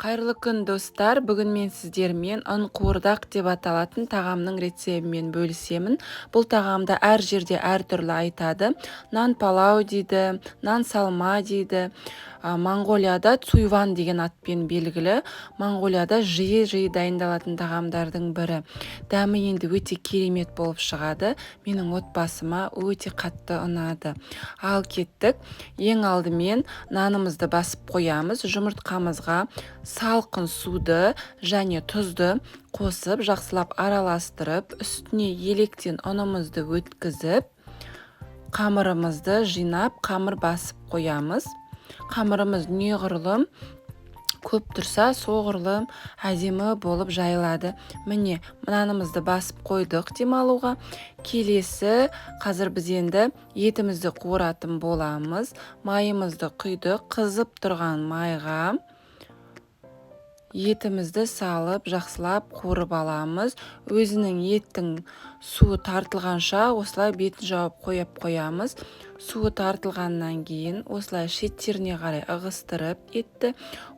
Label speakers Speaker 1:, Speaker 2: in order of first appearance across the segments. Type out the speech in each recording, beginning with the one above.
Speaker 1: Қайырлы күн достар, бүгін мен сіздермен ұн-қуырдақ деп аталатын тағамның рецебімен бөлісемін. Бұл тағамды әр жерде әртүрлі айтады. Нан палау дейді, нан салма дейді. Моңғолияда цуйван деген атпен белгілі. Моңғолияда жиі дайындалатын тағамдардың бірі. Дәмі енді өте керемет болып шығады. Менің отбасыма өте қатты ұнады. Ал кеттік. Ең алдымен нанымызды басып қоямыз. Жұмыртқамызға салқын суды және тұзды қосып, жақсылап араластырып, үстіне електен ұнымызды өткізіп, қамырымызды жинап, қамыр басып қоямыз. Қамырымыз неғұрлым көп тұрса, соғұрлым әдемі болып жайылады. Міне, нанымызды басып қойдық демалуға. Келесі, қазір біз енді етімізді қуыратын боламыз. Майымызды құйдық, қызып тұрған майға етімізді салып, жақсылап қуырып аламыз. Өзінің еттің суы тартылғанша осылай бетін жауып қоямыз. Суы тартылғаннан кейін осылай шеттеріне қарай ығыстырып, етті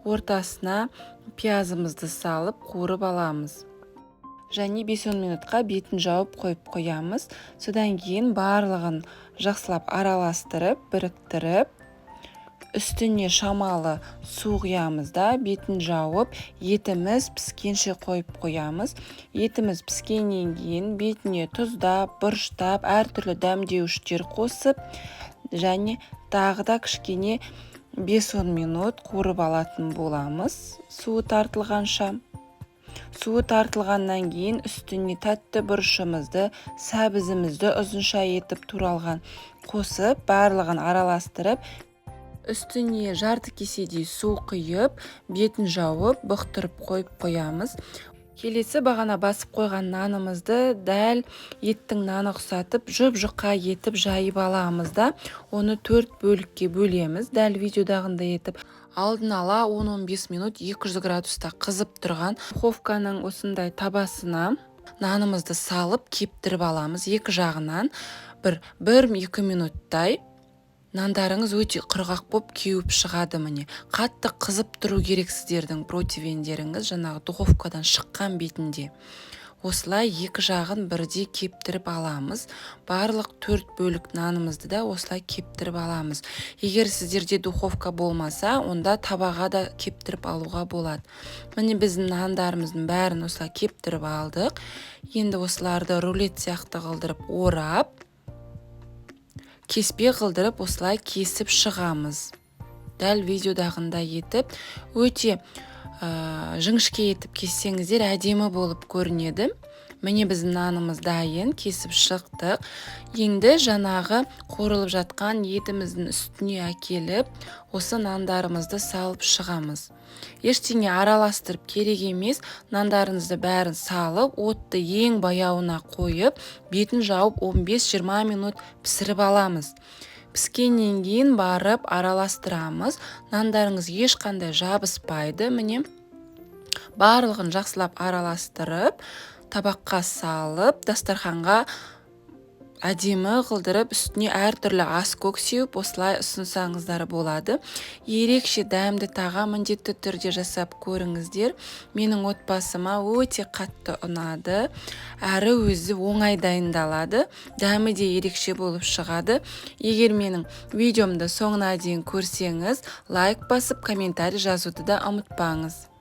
Speaker 1: ортасына пиязымызды салып қуырып аламыз. Және 5-10 минутқа бетін жауып қоямыз. Содан кейін барлығын жақсылап араластырып, біріктіріп, үстіне шамалы су құямыз да, бетін жауып, етіміз піскенше қоямыз. Етіміз піскеннен кейін бетіне тұздап, бұрыштап, әртүрлі дәмдеуіштер қосып, және тағы да кішкене 5-10 минут қуырып алатын боламыз, суы тартылғанша. Суы тартылғаннан кейін үстіне тәтті бұрышымызды, сәбізімізді ұзынша етіп туралған қосып, барлығын араластырып, үстіне жарты кеседей су құйып, бетін жауып, бұқтырып қоямыз. Келесі бағана басып қойған нанымызды дәл еттің наны ұқсатып, жұп-жұқа етіп жайып аламыз да, оны 4 бөлікке бөлеміз, дәл видеодағындай етіп. Алдын ала 10-15 минут 200 градуста қызып тұрған духовканың осындай табасына нанымызды салып кептіріп аламыз. Екі жағынан 1-2 минуттай. Нандарыңыз өте құрғақ болып кеуіп шығады міне. Қатты қызып тұру керек сіздердің противендеріңіз жаңағы духовкадан шыққан бетінде. Осылай екі жағын бірдей кептіріп аламыз. Барлық 4 бөлік нанымызды да осылай кептіріп аламыз. Егер сіздерде духовка болмаса, онда табаға да кептіріп алуға болады. Міне біздің нандарымыздың бәрін осылай кептіріп алдық. Енді осыларды рулет сияқты қылдырып орап, кеспе қылдырып осылай кесіп шығамыз. Дәл видеодағында етіп, өте жіңішке етіп кессеңіздер әдемі болып көрінеді. Міне біздің нанымыз дайын, кесіп шықтық. Енді жаңағы қуырылып жатқан етіміздің үстіне әкеліп, осы нандарымызды салып шығамыз. Ештеңе араластырып керек емес, нандарыңызды бәрін салып, отты ең баяуына қойып, бетін жауып 15-20 минут пісіріп аламыз. Піскеннен кейін барып араластырамыз. Нандарыңыз ешқандай жабыспайды. Міне, барлығын жақсылап араластырып, табаққа салып, дастарханға әдемі қылдырып, үстіне әртүрлі ас көк сеуіп, осылай ұсынсаңыздар болады. Ерекше дәмді тағам міндетті түрде жасап көріңіздер. Менің отбасыма өте қатты ұнады. Әрі өзі оңай дайындалады. Дәмі де ерекше болып шығады. Егер менің видеомды соңына дейін көрсеңіз, лайк басып, комментарий жазуды да ұмытпаңыз.